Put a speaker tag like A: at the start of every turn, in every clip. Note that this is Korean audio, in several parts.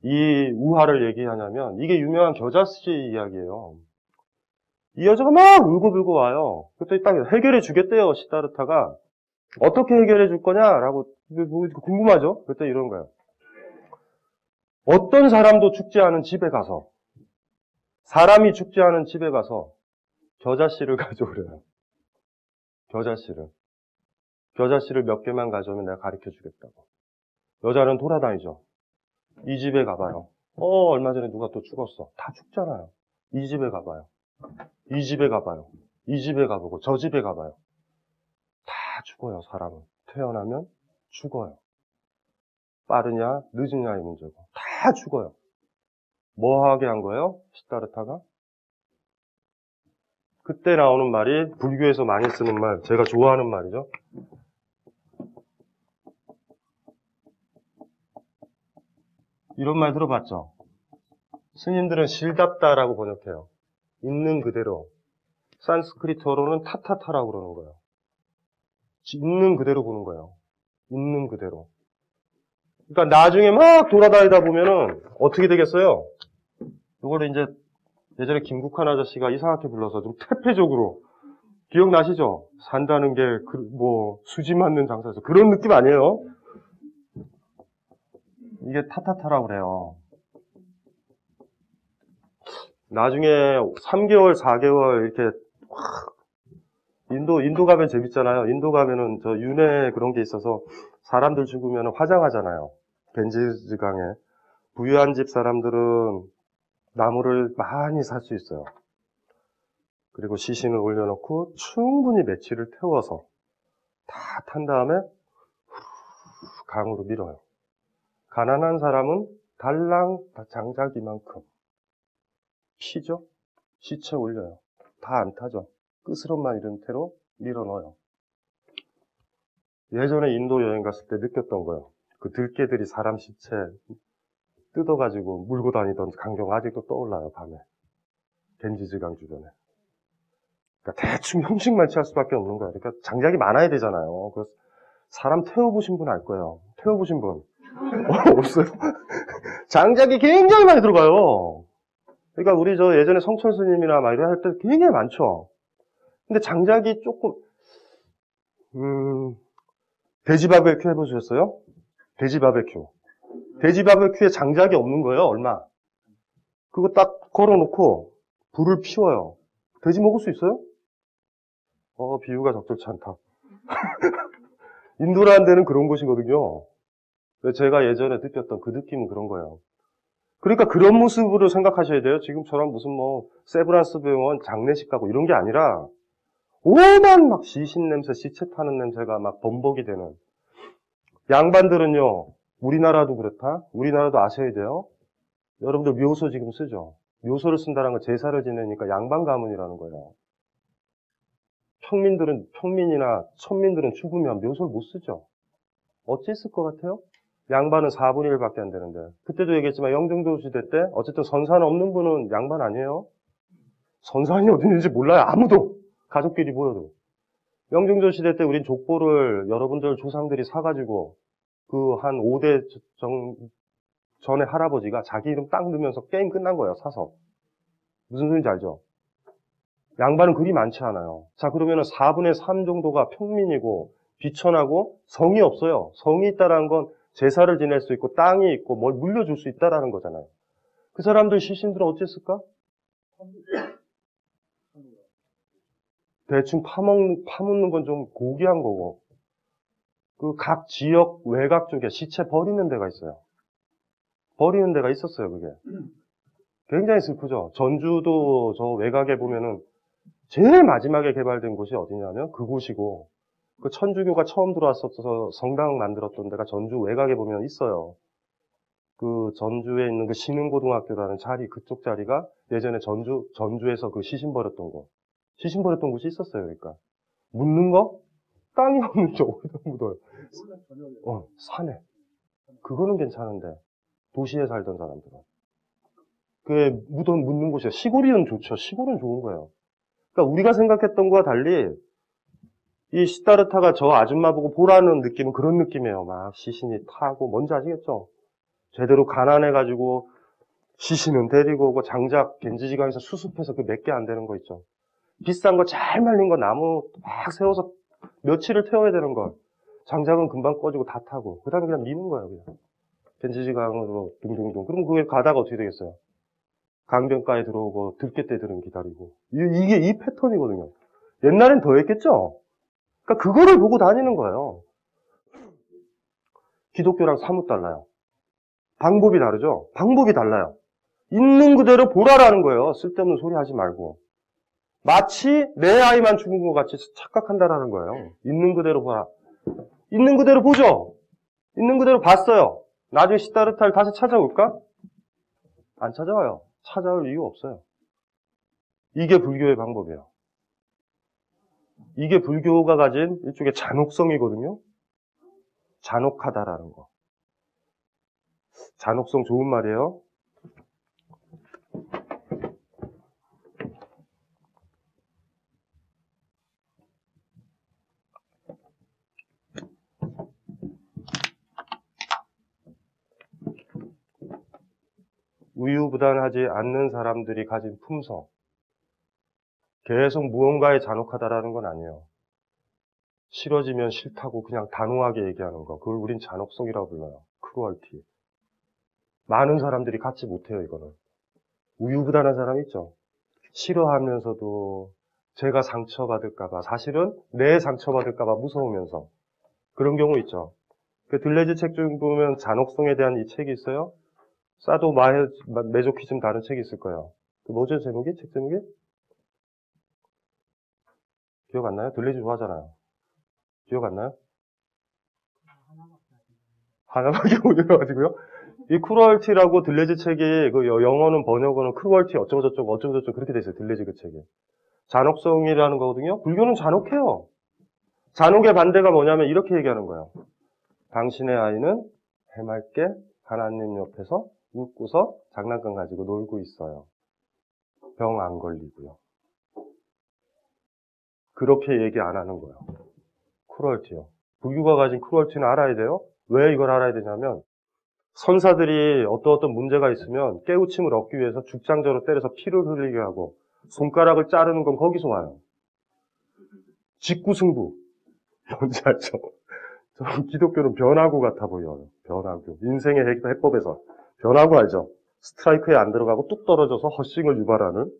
A: 이 우화를 얘기하냐면 이게 유명한 겨자씨 이야기예요. 이 여자가 막 울고불고 와요. 그때 딱 해결해 주겠대요. 시다르타가. 어떻게 해결해 줄 거냐라고 궁금하죠? 그때 이런 거예요. 어떤 사람도 죽지 않은 집에 가서, 사람이 죽지 않은 집에 가서 겨자씨를 가져오래요. 겨자씨를 몇 개만 가져오면 내가 가르쳐 주겠다고. 여자는 돌아다니죠. 이 집에 가봐요. 얼마 전에 누가 또 죽었어. 다 죽잖아요. 이 집에 가봐요. 이 집에 가봐요. 이 집에 가보고 저 집에 가봐요. 다 죽어요, 사람은. 태어나면 죽어요. 빠르냐, 늦으냐의 문제고. 다 죽어요. 뭐 하게 한 거예요? 시다르타가? 그때 나오는 말이 불교에서 많이 쓰는 말, 제가 좋아하는 말이죠. 이런 말 들어봤죠? 스님들은 실답다라고 번역해요. 있는 그대로. 산스크리트어로는 타타타라고 그러는 거예요. 있는 그대로 보는 거예요. 있는 그대로. 그러니까 나중에 막 돌아다니다 보면은 어떻게 되겠어요? 이거를 이제 예전에 김국환 아저씨가 이상하게 불러서 좀 퇴폐적으로 기억나시죠? 산다는 게 수지 맞는 장사에서 그런 느낌 아니에요? 이게 타타타라고 그래요. 나중에 3개월, 4개월 이렇게 인도 가면 재밌잖아요. 인도 가면은 저 윤회 그런 게 있어서 사람들 죽으면 화장하잖아요. 겐지스강에. 부유한 집 사람들은 나무를 많이 살 수 있어요. 그리고 시신을 올려놓고 충분히 며칠을 태워서 다 탄 다음에 강으로 밀어요. 가난한 사람은 달랑 장자기만큼 피죠? 시체 올려요. 다 안 타죠. 끝으로만 이런 태로 밀어 넣어요. 예전에 인도 여행 갔을 때 느꼈던 거예요. 그 들개들이 사람 시체 뜯어가지고 물고 다니던 광경 아직도 떠올라요, 밤에. 겐지즈강 주변에. 그러니까 대충 형식만 취할 수밖에 없는 거예요. 그러니까 장작이 많아야 되잖아요. 그래서 사람 태워보신 분 알 거예요. 태워보신 분. 없어요. 장작이 굉장히 많이 들어가요. 그러니까 우리 저 예전에 성철 스님이나 막 이런 할 때 굉장히 많죠. 근데 장작이 조금, 돼지 바베큐 해보셨어요? 돼지 바베큐. 돼지 바베큐에 장작이 없는 거예요, 얼마. 그거 딱 걸어놓고 불을 피워요. 돼지 먹을 수 있어요? 비유가 적절치 않다. 인도라는 데는 그런 곳이거든요. 제가 예전에 느꼈던 그 느낌은 그런 거예요. 그러니까 그런 모습으로 생각하셔야 돼요. 지금처럼 무슨 세브란스 병원 장례식 가고 이런 게 아니라 오만 막 시신 냄새, 시체 타는 냄새가 막 범벅이 되는. 양반들은요, 우리나라도 그렇다. 우리나라도 아셔야 돼요. 여러분들 묘소 지금 쓰죠. 묘소를 쓴다는 건 제사를 지내니까 양반 가문이라는 거예요. 평민이나 천민들은 죽으면 묘소를 못 쓰죠. 어찌 쓸 것 같아요? 양반은 4분의 1밖에 안 되는데. 그때도 얘기했지만 영종도 시대 때 어쨌든 선산 없는 분은 양반 아니에요? 선산이 어디 있는지 몰라요. 아무도. 가족끼리 모여도. 영종조 시대 때 우린 족보를 여러분들 조상들이 사가지고 그 한 5대 전에 할아버지가 자기 이름 딱 넣으면서 게임 끝난 거예요. 사서. 무슨 소리인지 알죠? 양반은 그리 많지 않아요. 자, 그러면은 4분의 3 정도가 평민이고 비천하고 성이 없어요. 성이 있다라는 건 제사를 지낼 수 있고 땅이 있고 뭘 물려줄 수 있다라는 거잖아요. 그 사람들 시신들은 어쨌을까? 대충 파묻는 건 좀 고귀한 거고. 그 각 지역 외곽 쪽에 시체 버리는 데가 있어요. 버리는 데가 있었어요, 그게. 굉장히 슬프죠. 전주도 저 외곽에 보면은 제일 마지막에 개발된 곳이 어디냐면 그곳이고, 그 천주교가 처음 들어왔어서 성당 만들었던 데가 전주 외곽에 보면 있어요. 그 전주에 있는 그 신흥고등학교라는 자리, 그쪽 자리가 예전에 전주에서 그 시신 버렸던 곳. 시신 버렸던 곳이 있었어요, 그러니까. 묻는 거? 땅이 없는 쪽으로 묻어요. 산에. 그거는 괜찮은데, 도시에 살던 사람들은. 그게 묻는 곳이에요. 시골이는 좋죠. 시골은 좋은 거예요. 그러니까 우리가 생각했던 거와 달리, 이 시다르타가 저 아줌마 보고 보라는 느낌은 그런 느낌이에요. 막 시신이 타고, 뭔지 아시겠죠? 제대로 가난해가지고 시신은 데리고 오고 장작 겐지지강에서 수습해서 그 몇 개 안 되는 거 있죠. 비싼 거 잘 말린 거 나무 막 세워서 며칠을 태워야 되는 거. 장작은 금방 꺼지고 다 타고. 그 다음에 그냥 미는 거예요, 그냥. 겐지지강으로 둥둥둥. 그럼 그게 가다가 어떻게 되겠어요? 강변가에 들어오고 들깨떼들은 기다리고. 이게 이 패턴이거든요. 옛날엔 더 했겠죠? 그러니까 그거를 보고 다니는 거예요. 기독교랑 사뭇 달라요. 방법이 다르죠? 방법이 달라요. 있는 그대로 보라라는 거예요. 쓸데없는 소리 하지 말고. 마치 내 아이만 죽은 것 같이 착각한다라는 거예요. 있는 그대로 보라. 있는 그대로 보죠? 있는 그대로 봤어요. 나중에 시다르타를 다시 찾아올까? 안 찾아와요. 찾아올 이유 없어요. 이게 불교의 방법이에요. 이게 불교가 가진 일종의 잔혹성이거든요. 잔혹하다라는 거. 잔혹성 좋은 말이에요. 우유부단하지 않는 사람들이 가진 품성. 계속 무언가에 잔혹하다라는 건 아니에요. 싫어지면 싫다고 그냥 단호하게 얘기하는 거. 그걸 우린 잔혹성이라고 불러요. 크루얼티. 많은 사람들이 갖지 못해요, 이거는. 우유부단한 사람 있죠. 싫어하면서도 제가 상처받을까봐, 사실은 내 상처받을까봐 무서우면서. 그런 경우 있죠. 그 들레즈 책 중 보면 잔혹성에 대한 이 책이 있어요. 사도 메조키즘 다른 책이 있을 거예요. 그 뭐죠, 제목이? 책 제목이? 기억 안 나요? 들레즈 좋아하잖아요. 기억 안 나요? 하나밖에 못 읽어가지고요. 이 크루얼티라고 들레즈 책이, 그 영어는 번역어는 크루얼티 어쩌고저쩌고 그렇게 돼 있어요. 들레즈 그 책이. 잔혹성이라는 거거든요. 불교는 잔혹해요. 잔혹의 반대가 뭐냐면 이렇게 얘기하는 거예요. 당신의 아이는 해맑게 하나님 옆에서 웃고서 장난감 가지고 놀고 있어요. 병 안 걸리고요. 그렇게 얘기 안 하는 거예요. 크루얼티요. 불교가 가진 크루얼티는 알아야 돼요. 왜 이걸 알아야 되냐면 선사들이 어떤 문제가 있으면 깨우침을 얻기 위해서 죽장저로 때려서 피를 흘리게 하고 손가락을 자르는 건 거기서 와요. 직구승부. 뭔지 알죠? 저는 기독교는 변화구 같아 보여요. 변화구. 인생의 해법에서. 변화구 알죠? 스트라이크에 안 들어가고 뚝 떨어져서 헛스윙을 유발하는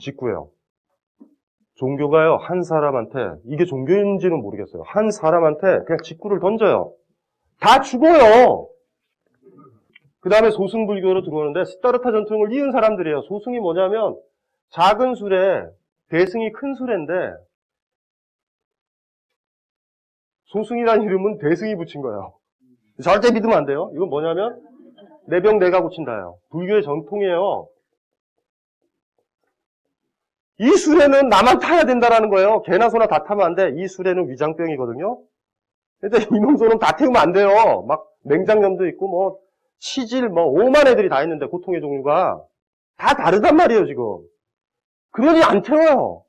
A: 직구예요. 종교가요, 한 사람한테, 이게 종교인지는 모르겠어요. 한 사람한테 그냥 직구를 던져요. 다 죽어요. 그 다음에 소승불교로 들어오는데, 시다르타 전통을 이은 사람들이에요. 소승이 뭐냐면, 작은 수레, 대승이 큰 수레인데, 소승이라는 이름은 대승이 붙인 거예요. 절대 믿으면 안 돼요. 이건 뭐냐면, 내 병 내가 고친다예요. 불교의 전통이에요. 이 수레는 나만 타야 된다라는 거예요. 개나 소나 다 타면 안 돼. 이 수레는 위장병이거든요. 근데 이놈소는 다 태우면 안 돼요. 막 맹장염도 있고 뭐 치질 뭐 오만 애들이 다 있는데 고통의 종류가 다 다르단 말이에요 지금. 그러니 안 태워요.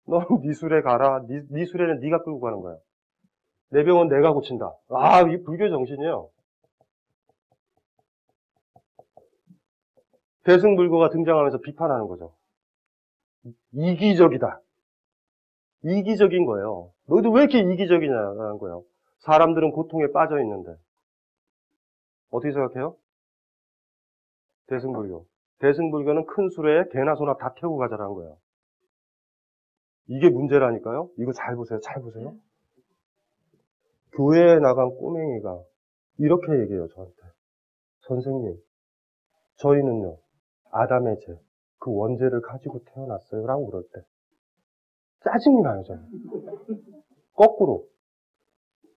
A: 너 네 수레 가라. 네 수레는 네가 끌고 가는 거야. 내 병은 내가 고친다. 아, 이 불교 정신이에요. 대승불교가 등장하면서 비판하는 거죠. 이기적이다. 이기적인 거예요. 너희들 왜 이렇게 이기적이냐는 거예요. 사람들은 고통에 빠져 있는데. 어떻게 생각해요? 대승불교. 대승불교는 큰 수레에 개나 소나 다 태우고 가자라는 거예요. 이게 문제라니까요. 이거 잘 보세요. 잘 보세요. 교회에 나간 꼬맹이가 이렇게 얘기해요. 저한테. 선생님, 저희는요. 아담의 죄, 그 원죄를 가지고 태어났어요. 라고 그럴 때. 짜증이 나요. 저는. 거꾸로.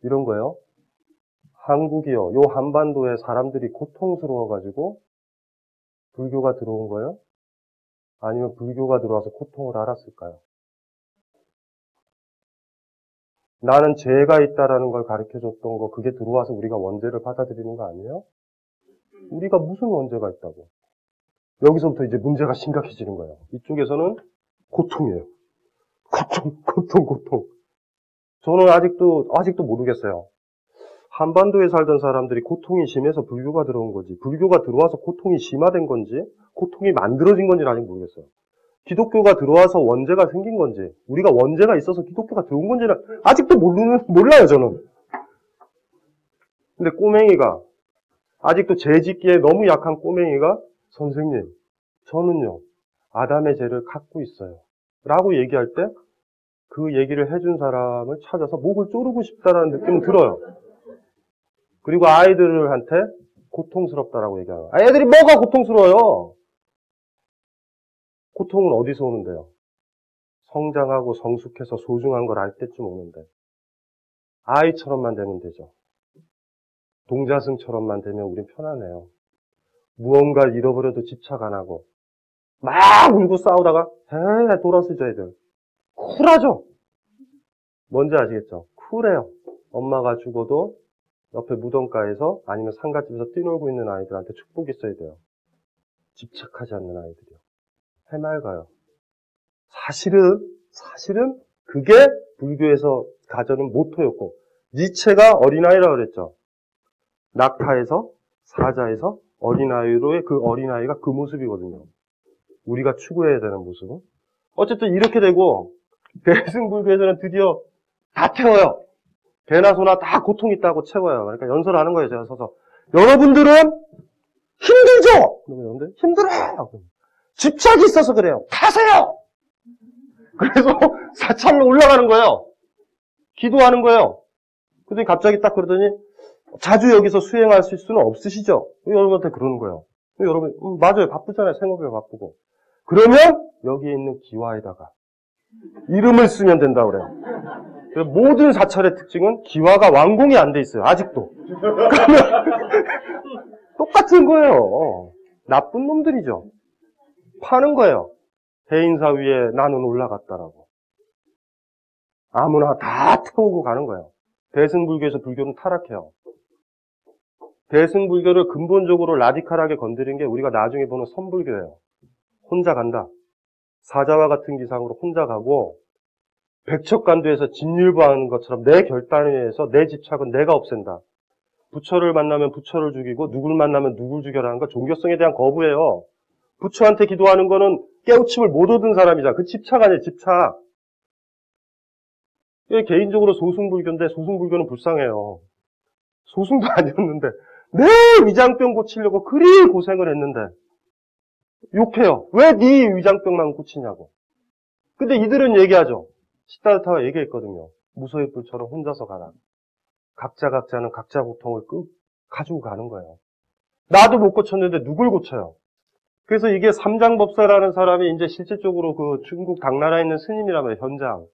A: 이런 거예요. 한국이요. 요 한반도에 사람들이 고통스러워가지고 불교가 들어온 거예요? 아니면 불교가 들어와서 고통을 알았을까요? 나는 죄가 있다라는 걸 가르쳐줬던 거, 그게 들어와서 우리가 원죄를 받아들이는 거 아니에요? 우리가 무슨 원죄가 있다고? 여기서부터 이제 문제가 심각해지는 거예요. 이쪽에서는 고통이에요. 고통. 저는 아직도 모르겠어요. 한반도에 살던 사람들이 고통이 심해서 불교가 들어온 거지. 불교가 들어와서 고통이 심화된 건지, 고통이 만들어진 건지는 아직 모르겠어요. 기독교가 들어와서 원죄가 생긴 건지, 우리가 원죄가 있어서 기독교가 들어온 건지는 아직도 몰라요, 저는. 근데 꼬맹이가, 아직도 죄짓기에 너무 약한 꼬맹이가, 선생님, 저는요, 아담의 죄를 갖고 있어요. 라고 얘기할 때, 그 얘기를 해준 사람을 찾아서 목을 조르고 싶다라는 느낌은 들어요. 그리고 아이들한테 고통스럽다라고 얘기하는 거예요. 애들이 뭐가 고통스러워요? 고통은 어디서 오는데요? 성장하고 성숙해서 소중한 걸 알 때쯤 오는데. 아이처럼만 되면 되죠. 동자승처럼만 되면 우린 편하네요. 무언가를 잃어버려도 집착 안 하고 막 울고 싸우다가 돌아서죠 애들. 쿨하죠? 뭔지 아시겠죠? 쿨해요. 엄마가 죽어도 옆에 무덤가에서 아니면 상가집에서 뛰놀고 있는 아이들한테 축복이 있어야 돼요. 집착하지 않는 아이들이요. 해맑아요. 사실은 그게 불교에서 가져는 모토였고, 니체가 어린아이라고 그랬죠. 낙타에서, 사자에서 어린아이로의 그 어린아이가 그 모습이거든요. 우리가 추구해야 되는 모습은. 어쨌든 이렇게 되고, 대승불교에서는 드디어 다 태워요. 개나 소나 다 고통 있다고 채워요. 그러니까 연설하는 거예요, 제가 서서. 여러분들은 힘들죠? 여러분들 힘들어요. 집착이 있어서 그래요. 가세요! 그래서 사찰로 올라가는 거예요. 기도하는 거예요. 그랬더니 갑자기 딱 그러더니 자주 여기서 수행하실 수는 없으시죠? 여러분한테 그러는 거예요. 여러분, 맞아요. 바쁘잖아요. 생업에 바쁘고. 그러면 여기 있는 기와에다가 이름을 쓰면 된다고 그래요. 모든 사찰의 특징은 기와가 완공이 안 돼 있어요. 아직도. 똑같은 거예요. 나쁜 놈들이죠. 파는 거예요. 해인사 위에 나는 올라갔다라고. 아무나 다 태우고 가는 거예요. 대승불교에서 불교는 타락해요. 대승불교를 근본적으로 라디칼하게 건드린 게 우리가 나중에 보는 선불교예요. 혼자 간다. 사자와 같은 기상으로 혼자 가고 백척간도에서 진율보하는 것처럼 내 결단에 의해서 내 집착은 내가 없앤다. 부처를 만나면 부처를 죽이고 누굴 만나면 누굴 죽여라는 거 종교성에 대한 거부예요. 부처한테 기도하는 거는 깨우침을 못 얻은 사람이잖아. 그 집착 아니에요, 집착. 이게 개인적으로 소승불교인데 소승불교는 불쌍해요. 소승도 아니었는데 내 위장병 고치려고 그리 고생을 했는데 욕해요. 왜 네 위장병만 고치냐고. 근데 이들은 얘기하죠. 시다르타가 얘기했거든요. 무소의 뿔처럼 혼자서 가라. 각자는 각자 고통을 가지고 가는 거예요. 나도 못 고쳤는데 누굴 고쳐요? 그래서 이게 삼장법사라는 사람이 이제 실질적으로 그 중국 당나라에 있는 스님이라면 현장.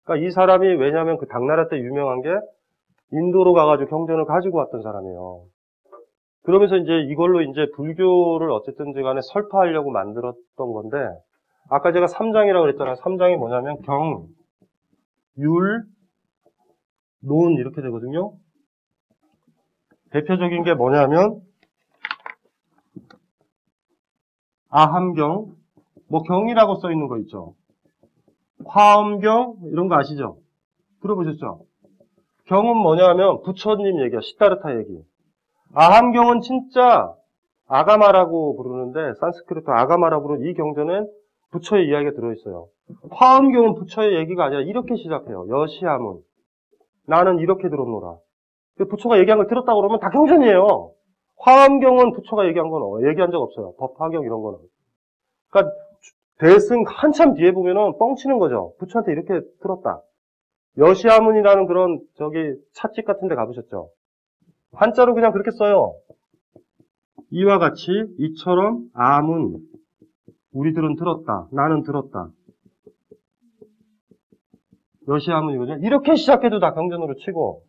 A: 그러니까 이 사람이 왜냐하면 그 당나라 때 유명한 게 인도로 가가지고 경전을 가지고 왔던 사람이에요. 그러면서 이제 이걸로 이제 불교를 어쨌든지 간에 설파하려고 만들었던 건데, 아까 제가 삼장이라고 그랬잖아요. 삼장이 뭐냐면 경, 율, 논 이렇게 되거든요. 대표적인 게 뭐냐면 아함경, 뭐 경이라고 써 있는 거 있죠. 화엄경 이런 거 아시죠? 들어보셨죠? 경은 뭐냐면 부처님 얘기야. 시다르타 얘기. 아함경은 진짜 아가마라고 부르는데 산스크리트 아가마라고 부르는 이 경전엔 부처의 이야기가 들어있어요. 화엄경은 부처의 얘기가 아니라 이렇게 시작해요. 여시함은 나는 이렇게 들었노라. 부처가 얘기한 걸 들었다고 그러면 다 경전이에요. 화엄경은 부처가 얘기한 건 얘기한 적 없어요. 법화경 이런 거는. 그러니까 대승 한참 뒤에 보면은 뻥치는 거죠. 부처한테 이렇게 들었다. 여시아문이라는 그런 찻집 같은 데 가보셨죠? 한자로 그냥 그렇게 써요. 이와 같이 이처럼 아문 우리들은 들었다. 나는 들었다. 여시아문이거든요. 이렇게 시작해도 다 경전으로 치고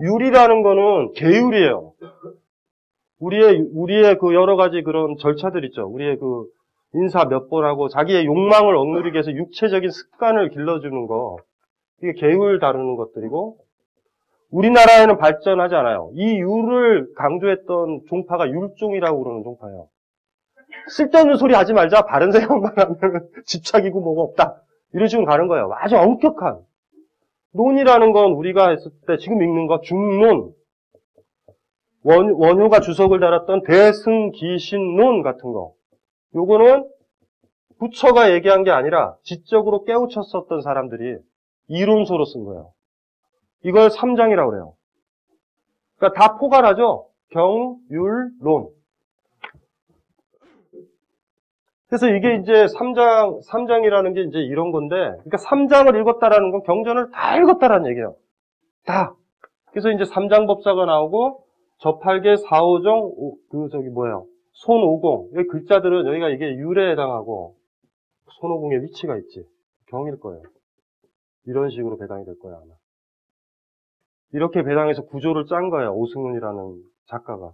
A: 율이라는 거는 계율이에요. 우리의 그 여러 가지 그런 절차들 있죠. 우리의 그 인사 몇 번 하고 자기의 욕망을 억누르기 위해서 육체적인 습관을 길러주는 거. 이게 계율 다루는 것들이고 우리나라에는 발전하지 않아요. 이 율을 강조했던 종파가 율종이라고 그러는 종파예요. 쓸데없는 소리 하지 말자. 바른 생각만 하면 집착이고 뭐가 없다. 이런 식으로 가는 거예요. 아주 엄격한. 논이라는 건 우리가 했을 때 지금 읽는 거 중론. 원효가 주석을 달았던 대승기신론 같은 거. 요거는 부처가 얘기한 게 아니라 지적으로 깨우쳤었던 사람들이 이론서로 쓴 거예요. 이걸 삼장이라고 그래요. 그러니까 다 포괄하죠. 경율론. 그래서 이게 이제 삼장이라는 게 이제 이런 건데, 그러니까 삼장을 읽었다라는 건 경전을 다 읽었다라는 얘기예요. 다. 그래서 이제 삼장법사가 나오고, 저팔계 사오정, 손오공. 여기 글자들은 여기가 이게 율에 해당하고, 손오공의 위치가 있지. 경일 거예요. 이런 식으로 배당이 될 거예요, 아마. 이렇게 배당해서 구조를 짠 거예요, 오승훈이라는 작가가.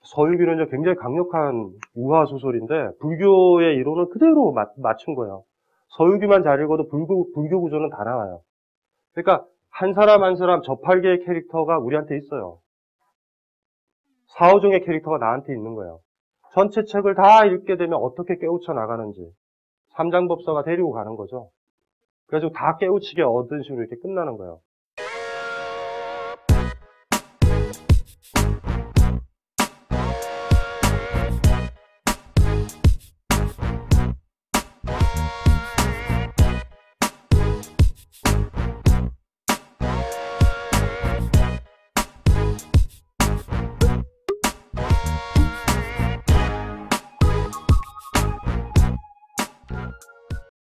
A: 서유기는 굉장히 강력한 우화소설인데, 불교의 이론을 그대로 맞춘 거예요. 서유기만 잘 읽어도 불교 구조는 다 나와요. 그러니까, 한 사람 한 사람 저팔계의 캐릭터가 우리한테 있어요. 사오종의 캐릭터가 나한테 있는 거예요. 전체 책을 다 읽게 되면 어떻게 깨우쳐 나가는지, 삼장법사가 데리고 가는 거죠. 그래가지고 다 깨우치게 얻은 식으로 이렇게 끝나는 거예요.